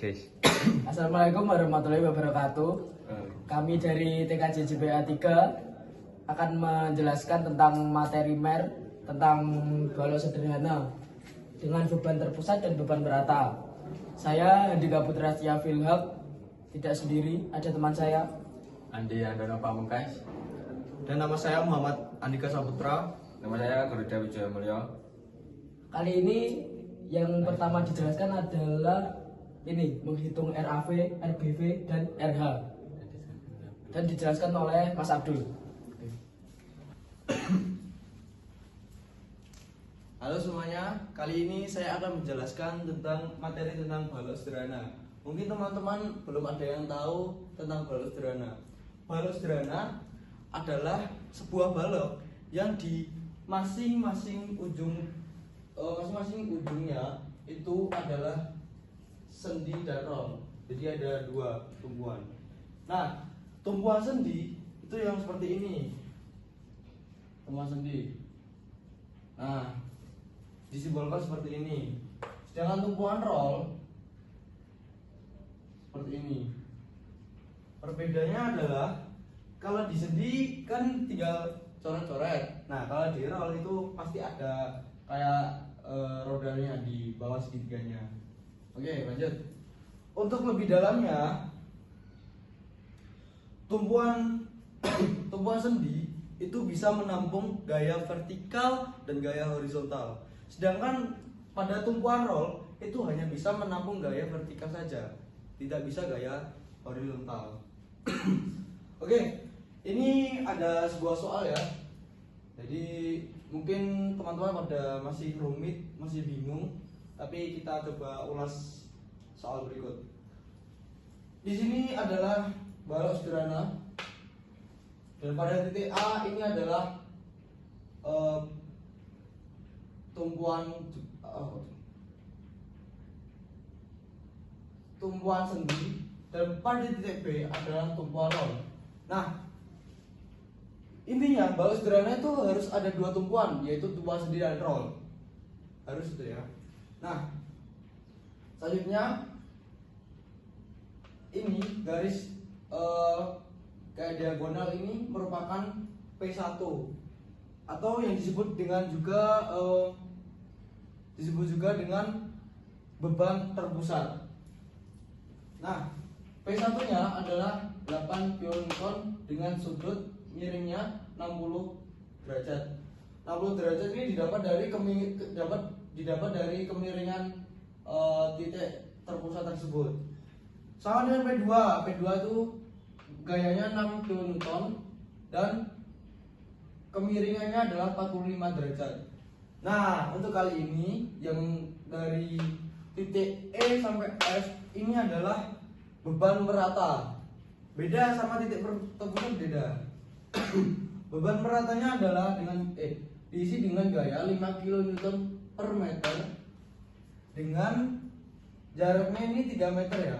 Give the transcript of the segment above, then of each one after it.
Guys. Assalamualaikum warahmatullahi wabarakatuh. Kami dari TKJ JPA 3 akan menjelaskan tentang materi MER tentang balok sederhana dengan beban terpusat dan beban merata. Saya Andika Putra Setia Filhak, tidak sendiri, ada teman saya Andi Andono Pamungkas. Dan nama saya Muhammad Andika Saputra. Nama saya Garuda Wijaya Mulyo. Kali ini yang pertama dijelaskan adalah ini menghitung RAV, RBV, dan RH, dan dijelaskan oleh Mas Abdul. Halo semuanya, kali ini saya akan menjelaskan tentang materi tentang balok sederhana. Mungkin teman-teman belum ada yang tahu tentang balok sederhana. Balok sederhana adalah sebuah balok yang di masing-masing ujungnya itu adalah sendi dan rol. Jadi ada dua tumpuan. Nah, tumpuan sendi itu yang seperti ini. Tumpuan sendi. Nah, disimbolkan seperti ini. Sedangkan tumpuan rol seperti ini. Perbedaannya adalah kalau di sendi kan tinggal coret-coret. Nah, kalau di roll itu pasti ada kayak rodanya di bawah segitiganya. Oke, lanjut. Untuk lebih dalamnya, tumpuan sendi itu bisa menampung gaya vertikal dan gaya horizontal. Sedangkan pada tumpuan roll itu hanya bisa menampung gaya vertikal saja, tidak bisa gaya horizontal. Oke, ini ada sebuah soal ya. Jadi mungkin teman-teman pada masih rumit, masih bingung, tapi kita coba ulas soal berikut. Di sini adalah balok sederhana, dan pada titik A ini adalah tumpuan sendi, dan pada titik B adalah tumpuan rol. Nah, intinya balok sederhana itu harus ada dua tumpuan, yaitu tumpuan sendi dan rol. Harus itu ya. Nah, selanjutnya ini garis kayak diagonal ini merupakan P1 atau yang disebut juga dengan beban terpusat. Nah, P1 nya adalah 8 kN dengan sudut miringnya 60 derajat. 60 derajat ini didapat dari kemiringan titik terpusat tersebut. Sama dengan P2. P2 itu gayanya 6 kN dan kemiringannya adalah 45 derajat. Nah, untuk kali ini yang dari titik E sampai F ini adalah beban merata. Beda sama titik pertemuan, beda. Beban meratanya adalah diisi dengan gaya 5 kN per meter dengan jaraknya ini 3 meter ya.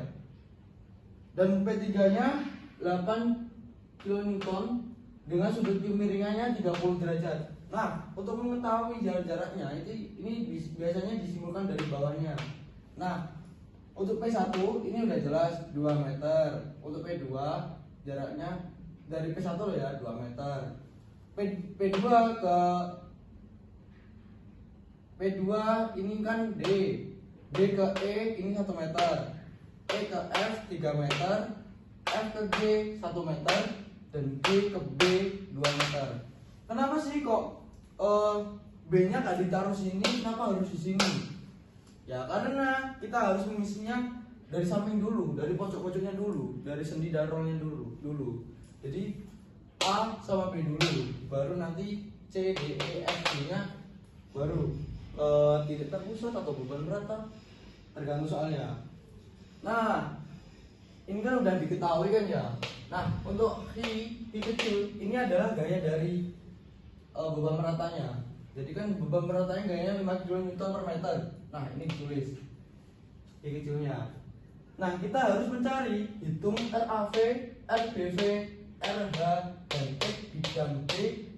Dan P3 nya 8 kN dengan sudut kemiringannya 30 derajat. Nah, untuk mengetahui jaraknya ini biasanya disimbolkan dari bawahnya. Nah, untuk P1 ini udah jelas 2 meter. Untuk P2 jaraknya dari P1 loh ya, 2 meter. P2 ke P2 ini kan D. D ke E ini 1 meter. E ke F 3 meter. F ke G 1 meter. Dan G ke B 2 meter. Kenapa sih kok B-nya gak ditaruh sini? Kenapa harus di sini? Ya karena kita harus mengisinya dari samping dulu, dari pojok-pojoknya dulu, dari sendi dan rollnya dulu. Jadi A sama B dulu, baru nanti C, D, E, F, G-nya baru titik terpusat atau beban rata, tergantung soalnya. Nah, ini kan udah diketahui kan ya. Nah, untuk I kecil ini adalah gaya dari beban meratanya. Jadi kan beban meratanya gayanya 5 kN per meter. Nah, ini ditulis I kecilnya. Nah, kita harus mencari hitung RAV, RBV, RH, dan X bidang B,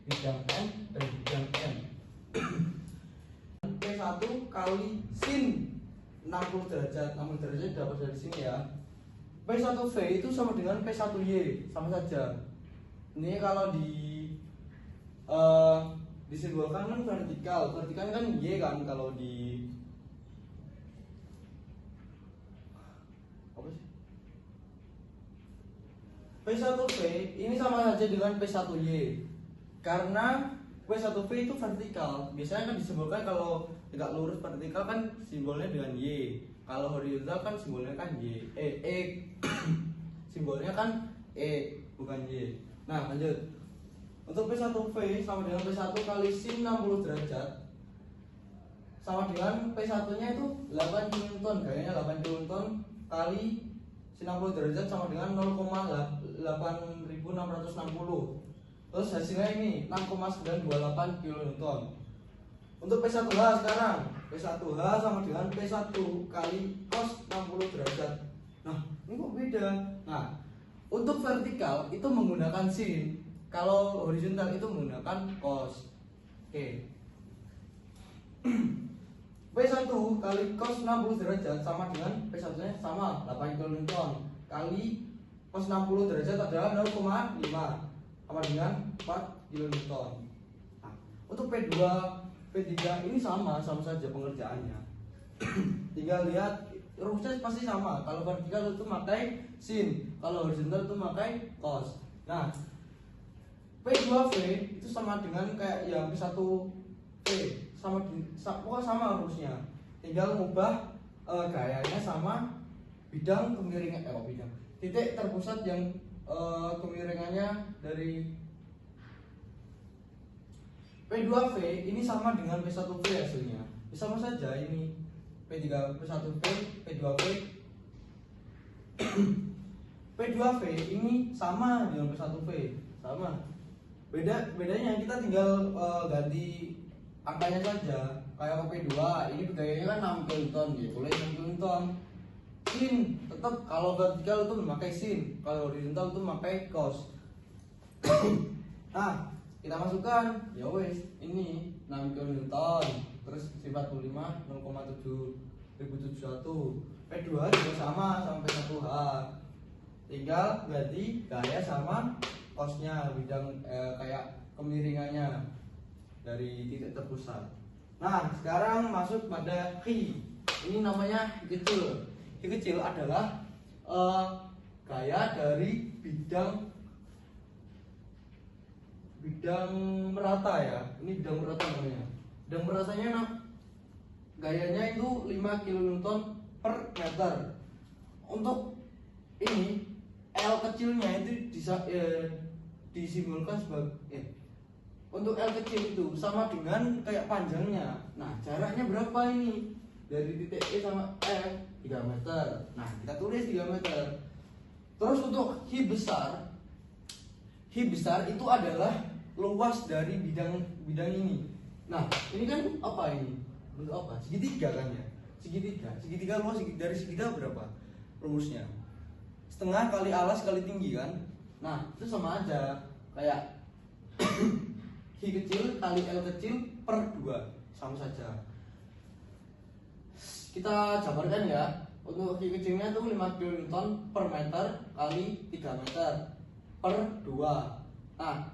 bidang N, dan bidang M. P1 kali sin 60 derajat. 60 derajat dapat dari sini ya. P1V itu sama dengan P1Y, sama saja. Ini kalau disimbolkan kan vertikal. Vertikal kan Y kan kalau di apa sih? P1V ini sama saja dengan P1Y. Karena P1V itu vertikal. Biasanya kan disimbolkan kalau tegak lurus vertikal kan simbolnya dengan Y. Kalau horizontal kan simbolnya kan Y. Simbolnya kan E, bukan Y. Nah, lanjut. Untuk P1V sama dengan P1 kali sin 60 derajat sama dengan P1-nya itu 8 kN. Gayanya 8 kN kali sin 60 derajat sama dengan 0,8660. Terus hasilnya ini 6,928 kN. Untuk P1H sekarang, P1H sama dengan P1 kali cos 60 derajat. Nah, ini kok beda? Nah, untuk vertikal itu menggunakan sin. Kalau horizontal itu menggunakan cos. Oke. P1 kali cos 60 derajat sama dengan P1-nya sama 8 kN kali cos 60 derajat adalah 0,5 sama dengan 4 kN. Nah, untuk P2, P3 ini sama saja pengerjaannya. Tinggal lihat rumusnya pasti sama. Kalau vertikal itu pakai sin, kalau horizontal itu pakai cos. Nah, P2V itu sama dengan kayak yang P1V, sama rumusnya. Tinggal ngubah gayanya sama bidang kemiringan titik terpusat yang kemiringannya dari P2V ini sama dengan P1V hasilnya. Sama saja ini P3, P1V, P2V. P2V ini sama dengan P1V, sama. Bedanya kita tinggal ganti angkanya saja. Kayak P2 ini gayanya kan 6 kN, ya tulis 6 kN. Sin tetap kalau vertikal itu memakai sin, kalau horizontal itu memakai cos. Nah, kita masukkan ya wes ini 6 kN terus 45 0,771. P2 juga sama sampai 1H. Tinggal ganti gaya sama cosnya, bidang kayak kemiringannya dari titik terpusat. Nah, sekarang masuk pada Ki. Ini namanya kecil. Ki kecil adalah gaya dari bidang merata ya. Ini bidang merata namanya. Bidang meratanya gayanya itu 5 kN per meter. Untuk ini L kecilnya itu disimbolkan sebagai untuk L kecil itu sama dengan kayak panjangnya. Nah, jaraknya berapa ini? Dari titik E sama F 3 meter. Nah, kita tulis 3 meter. Terus untuk Hi besar itu adalah luas dari bidang ini. Nah, ini kan apa ini? Bentuk apa? Segitiga kan ya? Segitiga luas dari segitiga berapa? Rumusnya setengah kali alas kali tinggi kan? Nah, itu sama aja kayak Hi kecil kali L kecil per 2, sama saja. Kita jabarkan ya. Untuk Hi kecilnya itu 5 kN per meter kali 3 meter per 2. Nah,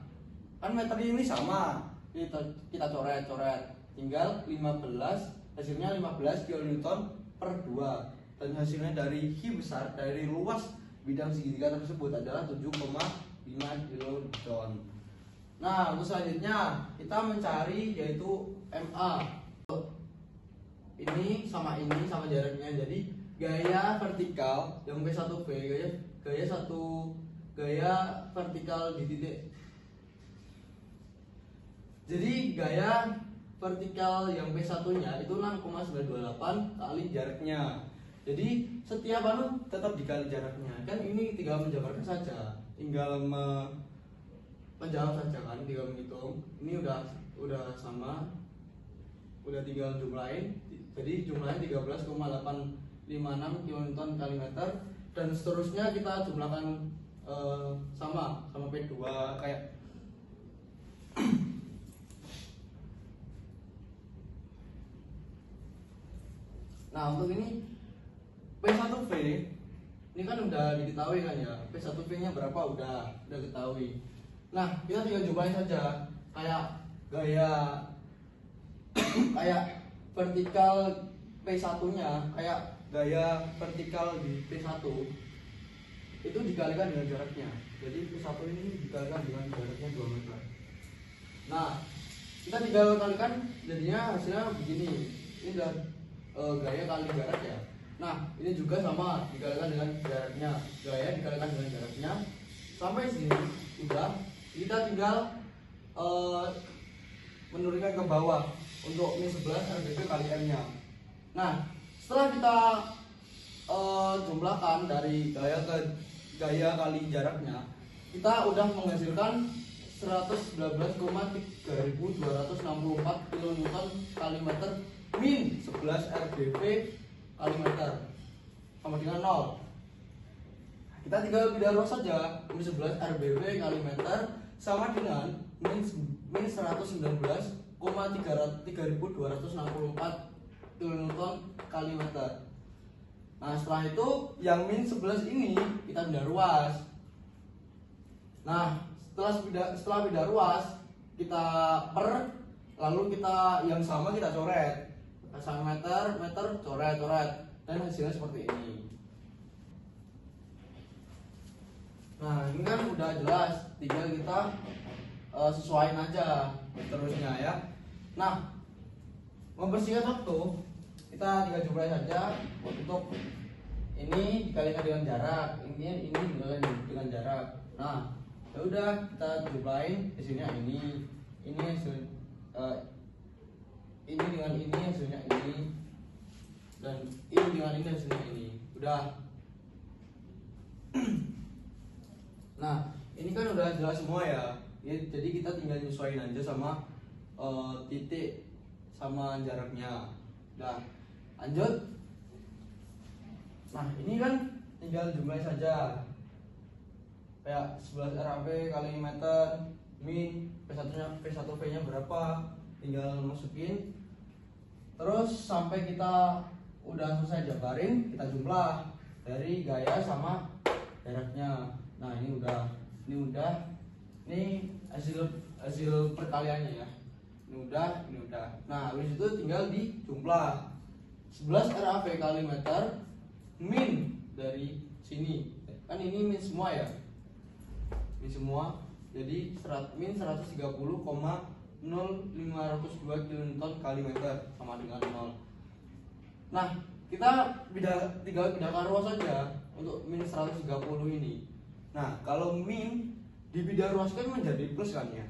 kan meter ini sama. Kita coret-coret. Tinggal 15, hasilnya 15 kN per 2. Dan hasilnya dari Hi besar, dari luas bidang segitiga tersebut adalah 7,5 kN. Nah, untuk selanjutnya kita mencari yaitu MA. Ini sama jaraknya. Jadi gaya vertikal yang P1V, gaya vertikal di titik. Jadi gaya vertikal yang P1-nya itu 6,928 kali jaraknya. Jadi setiap tetap dikali jaraknya. Kan ini tinggal menjabarkan saja. Tinggal menjawab saja kan, tinggal menghitung. Ini udah sama. Udah tinggal jumlahin. Jadi jumlahnya 13,856 kN kali meter dan seterusnya kita jumlahkan sama P2 kayak Nah untuk ini P1V ini kan udah diketahui kan ya, P1V nya berapa udah ketahui. Nah kita tinggal jumlahin saja, kayak gaya kayak vertikal P1 nya, kayak gaya vertikal di P1 itu dikalikan dengan jaraknya. Jadi P1 ini dikalikan dengan jaraknya 2 meter. Nah kita tinggal kalikan, jadinya hasilnya begini. Ini udah gaya kali jarak ya. Nah ini juga sama, dikalikan dengan jaraknya, gaya dikalikan dengan jaraknya. Sampai sini udah, kita tinggal menurunkan ke bawah untuk min 11 RBP kali M nya. Nah setelah kita jumlahkan dari gaya ke gaya kali jaraknya, kita udah menghasilkan 119,3264 kN kali meter min 11 RBP kali meter sama dengan 0. Kita tinggal pindah ruas saja. Min 11 RBP kali meter sama dengan min 119,3264 kN kali meter. Nah setelah itu yang min 11 ini kita pindah ruas. Nah setelah pindah ruas kita per, lalu kita yang sama kita coret, pasang meter coret, dan hasilnya seperti ini. Nah ini kan udah jelas, tinggal kita sesuaiin aja terusnya ya. Nah mempersingkat waktu, kita tinggal jumlahin saja. Untuk ini dikalikan dengan jarak, ini dikalikan dengan jarak. Nah ya udah kita jumlahin hasilnya ini hasil ini dengan ini hasilnya ini, dan ini dengan ini hasilnya ini. Udah. Nah ini kan udah jelas semua ya. Jadi kita tinggal nyesuaiin aja sama titik sama jaraknya. Nah lanjut. Nah ini kan tinggal jumlahin saja, kayak 11 RAV kali meter min P1V nya berapa, tinggal masukin. Terus sampai kita udah selesai jabarin, kita jumlah dari gaya sama jaraknya. Nah ini udah ini hasil perkaliannya ya. Ini udah. Nah habis itu tinggal dijumlah 11 RAV kali meter min dari sini, kan ini min semua ya, min semua, jadi min 130,0502 kN kali meter sama dengan 0. Nah kita tinggal pindahkan ruas saja untuk min 130 ini. Nah kalau min dipindah ruaskan menjadi plus kan ya.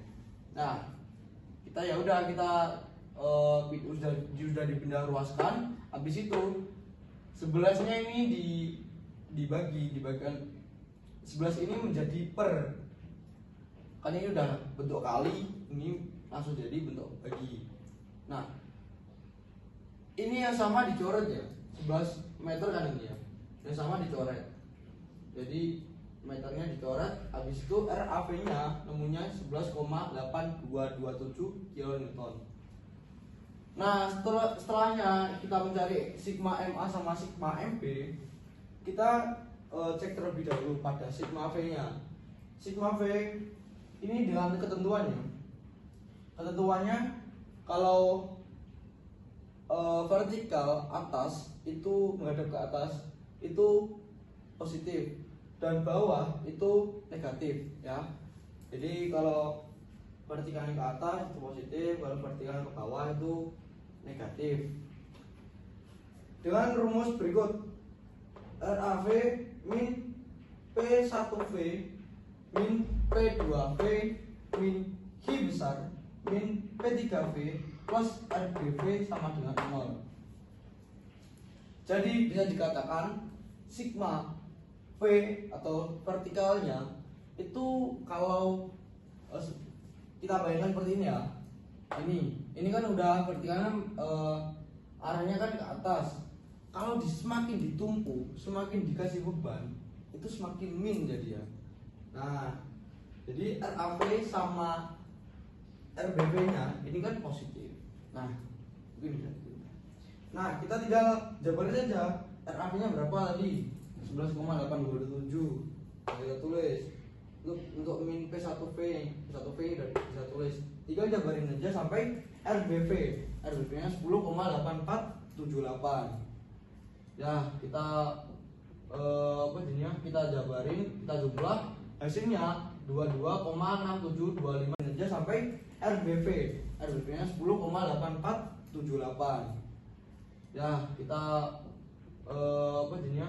Nah kita ya udah, kita sudah dipindah ruaskan. Habis itu 11-nya ini dibagikan 11 ini menjadi per, kan ini udah bentuk kali, ini langsung jadi bentuk bagi. Nah ini yang sama dicoret ya, 11 meter kan ini ya, yang sama dicoret, jadi meternya dicoret. Habis itu RAV nya nemunya 11,8227 kN. Nah setelahnya kita mencari sigma MA sama sigma MP, kita cek terlebih dahulu pada sigma V nya. Sigma V ini dengan ketentuannya kalau vertikal atas itu menghadap ke atas itu positif, dan bawah itu negatif ya. Jadi kalau vertikalnya ke atas itu positif, kalau vertikalnya ke bawah itu negatif. Dengan rumus berikut, RAV min P1V min P2V min H besar min P3V plus RBV sama dengan 0. Jadi bisa dikatakan sigma V atau vertikalnya itu, kalau kita bayangkan seperti ini ya, ini kan udah vertikalnya arahnya kan ke atas. Kalau semakin ditumpuk, semakin dikasih beban, itu semakin min jadi ya. Nah jadi RAV sama RBV nya ini kan positif. Nah begini. Nah, kita tinggal jabarin saja. RAV-nya berapa tadi? 11,827. Nah, kita tulis. Untuk min P1V udah bisa tulis. Tinggal jabarin aja sampai RBV. RBV-nya 10,8478. Ya, kita kita jabarin, kita jumlah, hasilnya 22,6725 aja sampai RBV. RBV-nya 10,8478. Ya, kita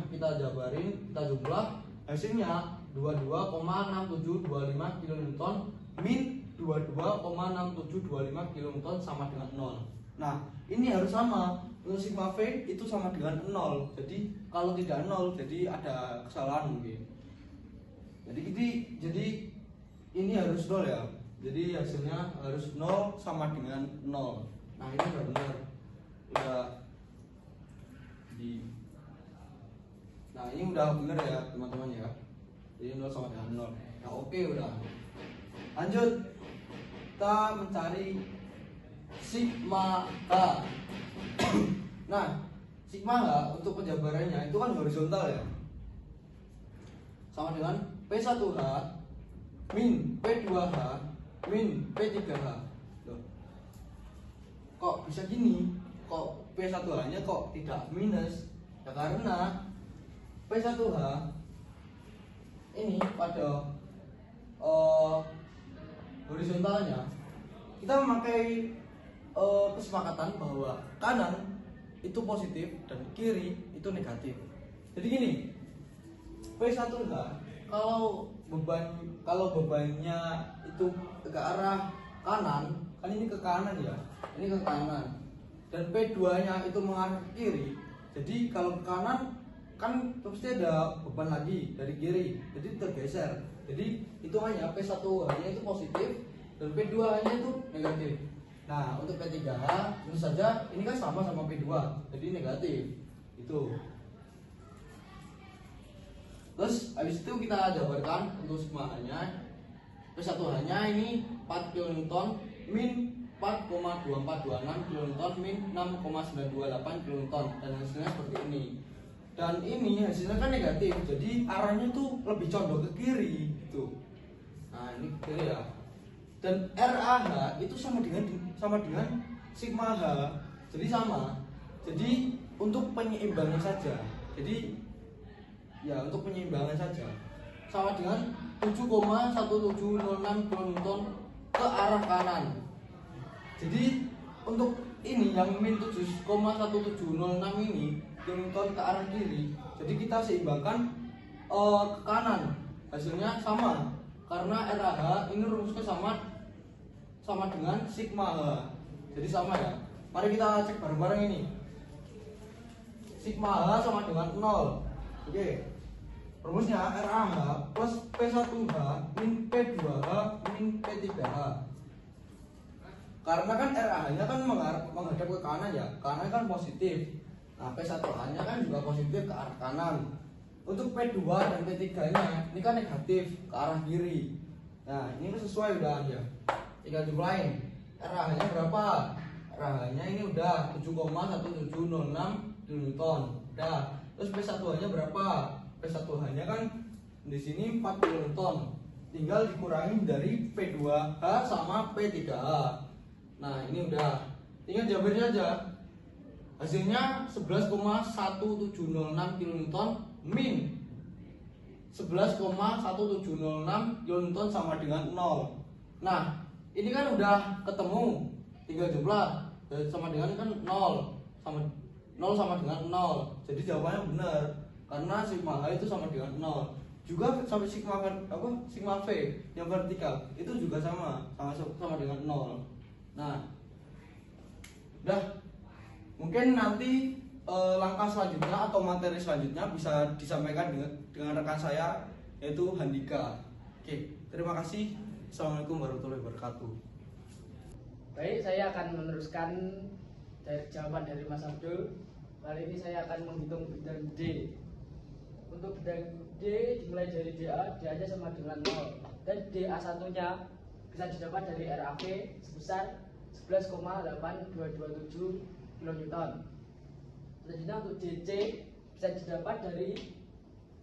kita jabarin, kita jumlah, hasilnya 22,6725 kilonewton min 22,6725 kilonewton sama dengan 0. Nah, ini harus sama. Untuk sigma V itu sama dengan 0. Jadi kalau tidak 0, jadi ada kesalahan mungkin. Jadi ini harus 0 ya. Jadi hasilnya harus 0 sama dengan 0. Nah, ini udah benar. Nah, ini udah benar ya, teman-teman ya. Jadi 0 sama dengan 0. Nah, oke udah. Lanjut. Kita mencari sigma H. Nah, sigma H untuk penjabarannya itu kan horizontal ya. Sama dengan P1H min P2H min P3H. Loh. Kok bisa gini? Kok P1H-nya kok tidak minus? Ya karena P1H ini pada horizontalnya kita memakai kesepakatan bahwa kanan itu positif dan kiri itu negatif. Jadi gini, P1H kalau bebannya itu ke arah kanan, kan ini ke kanan ya, ini ke kanan, dan P2-nya itu mengarah ke kiri. Jadi kalau ke kanan kan pasti ada beban lagi dari kiri, jadi tergeser. Jadi hitungannya P1H-nya itu positif dan P2-nya itu negatif. Nah, untuk P3H tentu saja ini kan sama P2, jadi negatif. Itu. Terus habis itu kita jabarkan untuk sigma H-nya. P1H-nya ini 4 kN min 4,2426 kN min 6,928 kN dan hasilnya seperti ini. Dan ini hasilnya kan negatif, jadi arahnya tuh lebih condong ke kiri gitu. Nah, ini kiri ya. Dan RAH itu sama dengan sigma H. Jadi sama. Jadi untuk penyeimbangan saja. Jadi ya untuk penyeimbangan saja. Sama dengan 7,1706 kN ke arah kanan. Jadi untuk ini yang min 7,1706 ini kN ke arah kiri. Jadi kita seimbangkan ke kanan. Hasilnya sama. Karena RAH ini rumusnya sama dengan sigma H. Jadi sama ya. Mari kita cek bareng-bareng ini. Sigma H sama dengan 0. Oke. Rumusnya RAH plus P1H min P2H min P3H. Karena kan RAH-nya kan menghadap ke kanan ya. Kanan kan positif. Nah, P1H-nya kan juga positif ke arah kanan. Untuk P2 dan P3-nya ini kan negatif ke arah kiri. Nah, ini sesuai udah ya. Tinggal jumlahin. RAH-nya berapa? RAH-nya ini udah 7,1706 kN. Udah. Terus P1H-nya berapa? P1H-nya kan di sini 4 kN. Tinggal dikurangi dari P2H sama P3H. Nah, ini udah. Tinggal jabarin aja. Hasilnya 11,1706 kN min 11,1706 kN sama dengan 0. Nah, ini kan udah ketemu. Tinggal jumlah sama dengan kan 0 sama dengan 0. Jadi jawabannya benar. Karena sigma H itu sama dengan 0. Juga sampai sigma V yang vertikal itu juga sama dengan 0. Nah, udah. Mungkin nanti langkah selanjutnya atau materi selanjutnya bisa disampaikan dengan rekan saya yaitu Handika. Oke, terima kasih. Assalamualaikum warahmatullahi wabarakatuh. Baik, saya akan meneruskan jawaban dari Mas Abdul. Kali ini saya akan menghitung bidang D. Untuk bidang D dimulai dari DA, DA-nya sama dengan 0. Dan DA1-nya bisa didapat dari RAV sebesar 11,8227 kN. Selanjutnya untuk DC bisa didapat dari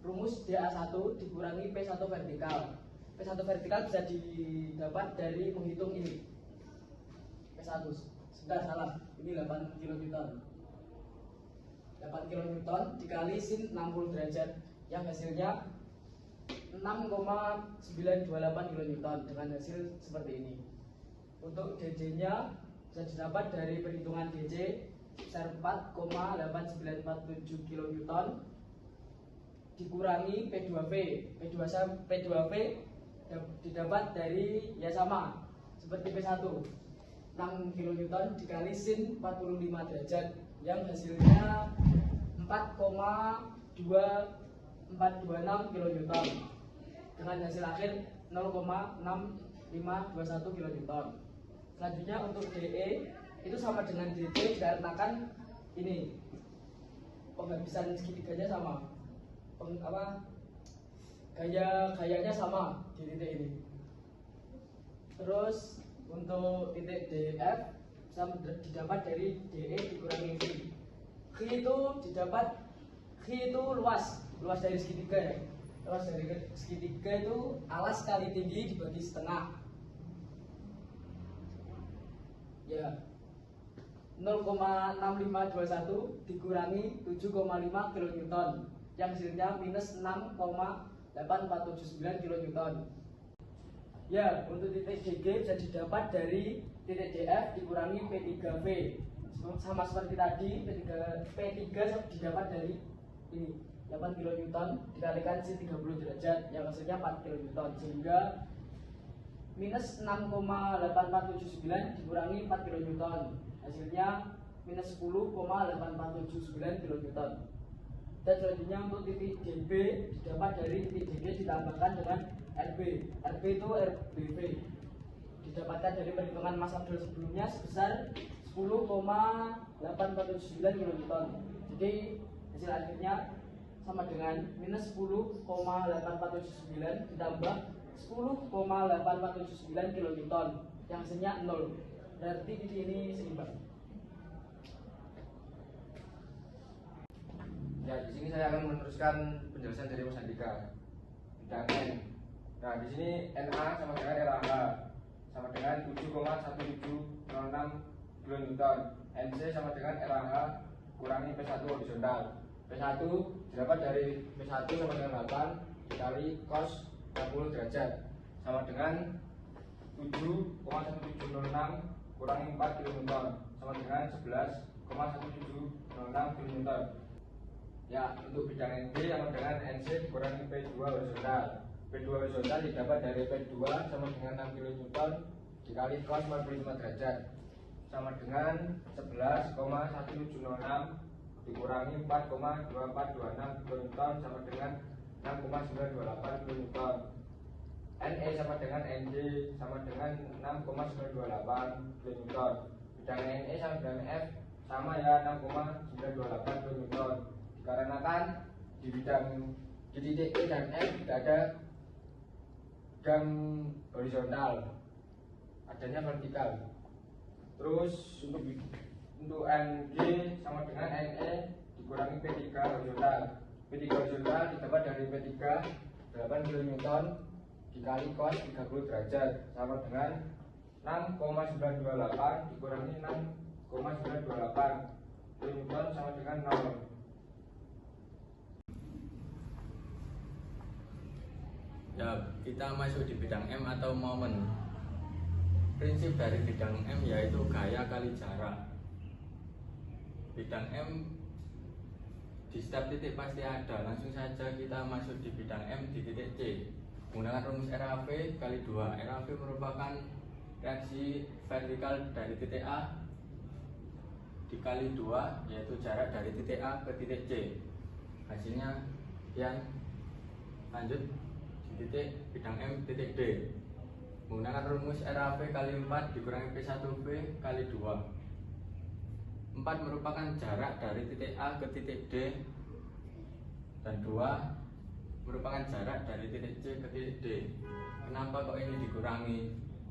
rumus DA1 dikurangi P1 vertikal. P1 vertikal bisa didapat dari menghitung ini. P1, sebentar salah, ini 8 kN. 8 kN dikali sin 60 derajat yang hasilnya 6,928 kN dengan hasil seperti ini. Untuk DC-nya bisa didapat dari perhitungan DC sebesar 4,8947 kN dikurangi P2V. P2V didapat dari ya sama seperti P1, 6 kN dikali sin 45 derajat yang hasilnya 4,2426 kN dengan hasil akhir 0,6521 kN. Selanjutnya untuk DE itu sama dengan DC dikarenakan ini penghabisan segitiganya sama, gayanya sama di titik ini. Terus untuk titik DF bisa didapat dari DE dikurangi V. V itu luas dari segitiga ya. Luas dari segitiga itu alas kali tinggi dibagi setengah. Ya. 0,6521 dikurangi 7,5 kN yang hasilnya minus 6,8479 kN. Ya, untuk titik DG bisa didapat dari titik DF dikurangi P3V. Sama seperti tadi, P3 didapat dari ini 8 kN dikalikan sin 30 derajat yang hasilnya 4 kN, sehingga minus 6,8479 dikurangi 4 kN hasilnya minus 10,8479 kN. Dan selanjutnya untuk titik DB didapat dari titik DG ditambahkan dengan RB. RB itu RBV didapatkan dari perhitungan massa Abdul sebelumnya sebesar 10,8479 kN. Jadi hasil akhirnya sama dengan minus 10,8479 ditambah 10,8479 kN yang hasilnya 0. Berarti titik ini seimbang. Ya, di sini saya akan meneruskan penjelasan dari Mas Andika. Bidang N. Nah, di sini NA sama dengan RAH sama dengan 7,1706 kN. NC sama dengan RAH kurangi P1 horizontal. P1 didapat dari P1 sama dengan 8 dikali cos 60 derajat sama dengan 7,1706 kurangi 4 kN sama dengan 11,1706 kN. Ya, untuk bidang NB sama dengan NC dikurangi P2 horizontal. P2 horizontal didapat dari P2 sama dengan 6 kN dikali cos 45 derajat sama dengan 11,1706 dikurangi 4,2426 kN sama dengan 6,928 kN. NE sama dengan ND sama dengan 6,928 kN. Bidang NE sama dengan F sama ya 6,928 kN. Dikarenakan di titik E dan F tidak ada bidang horizontal, adanya vertikal. Terus untuk NG sama dengan NE dikurangi P3 horizontal. P3 horizontal didapat dari P3 8 kN dikali cos 30 derajat sama dengan 6,928 dikurangi 6,928 kN sama dengan 0. Ya, kita masuk di bidang M atau momen. Prinsip dari bidang M yaitu gaya kali jarak. Bidang M di setiap titik pasti ada. Langsung saja kita masuk di bidang M di titik C. Menggunakan rumus RAV kali 2. RAV merupakan reaksi vertikal dari titik A dikali 2, yaitu jarak dari titik A ke titik C. Hasilnya sekian. Lanjut di titik bidang M titik D. Menggunakan rumus RAV kali 4 dikurangi P1V kali 2. 4 merupakan jarak dari titik A ke titik D, dan 2 merupakan jarak dari titik C ke titik D. Kenapa kok ini dikurangi?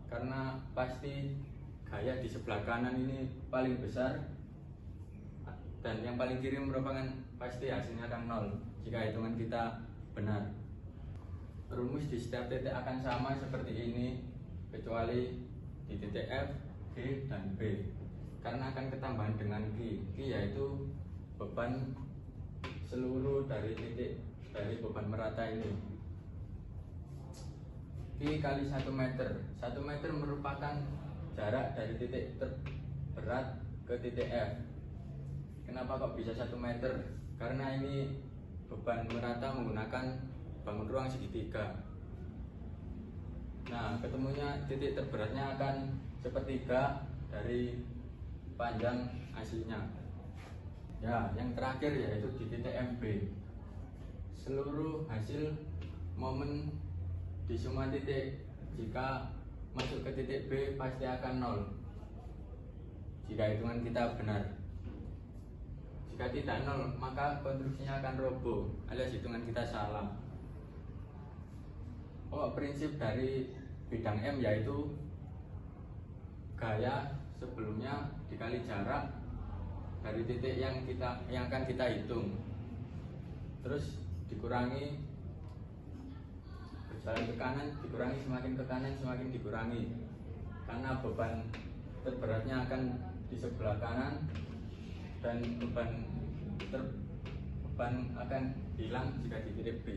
Karena pasti gaya di sebelah kanan ini paling besar dan yang paling kiri merupakan pasti hasilnya akan 0 jika hitungan kita benar. Rumus di setiap titik akan sama seperti ini kecuali di titik F, G, dan B karena akan ketambahan dengan Q. Q yaitu beban seluruh dari titik dari beban merata ini. Q kali 1 meter. 1 meter merupakan jarak dari titik terberat ke titik F. Kenapa kok bisa 1 meter? Karena ini beban merata menggunakan bangun ruang segitiga. Nah, ketemunya titik terberatnya akan sepertiga dari panjang aslinya. Ya, yang terakhir yaitu di titik MB. Seluruh hasil momen di semua titik jika masuk ke titik B pasti akan 0 jika hitungan kita benar. Jika tidak 0 maka konstruksinya akan roboh alias hitungan kita salah. Prinsip dari bidang M yaitu gaya sebelumnya dikali jarak dari titik yang akan kita hitung, terus dikurangi berjalan ke kanan, dikurangi semakin ke kanan semakin dikurangi karena beban terberatnya akan di sebelah kanan dan beban akan hilang jika di titik B.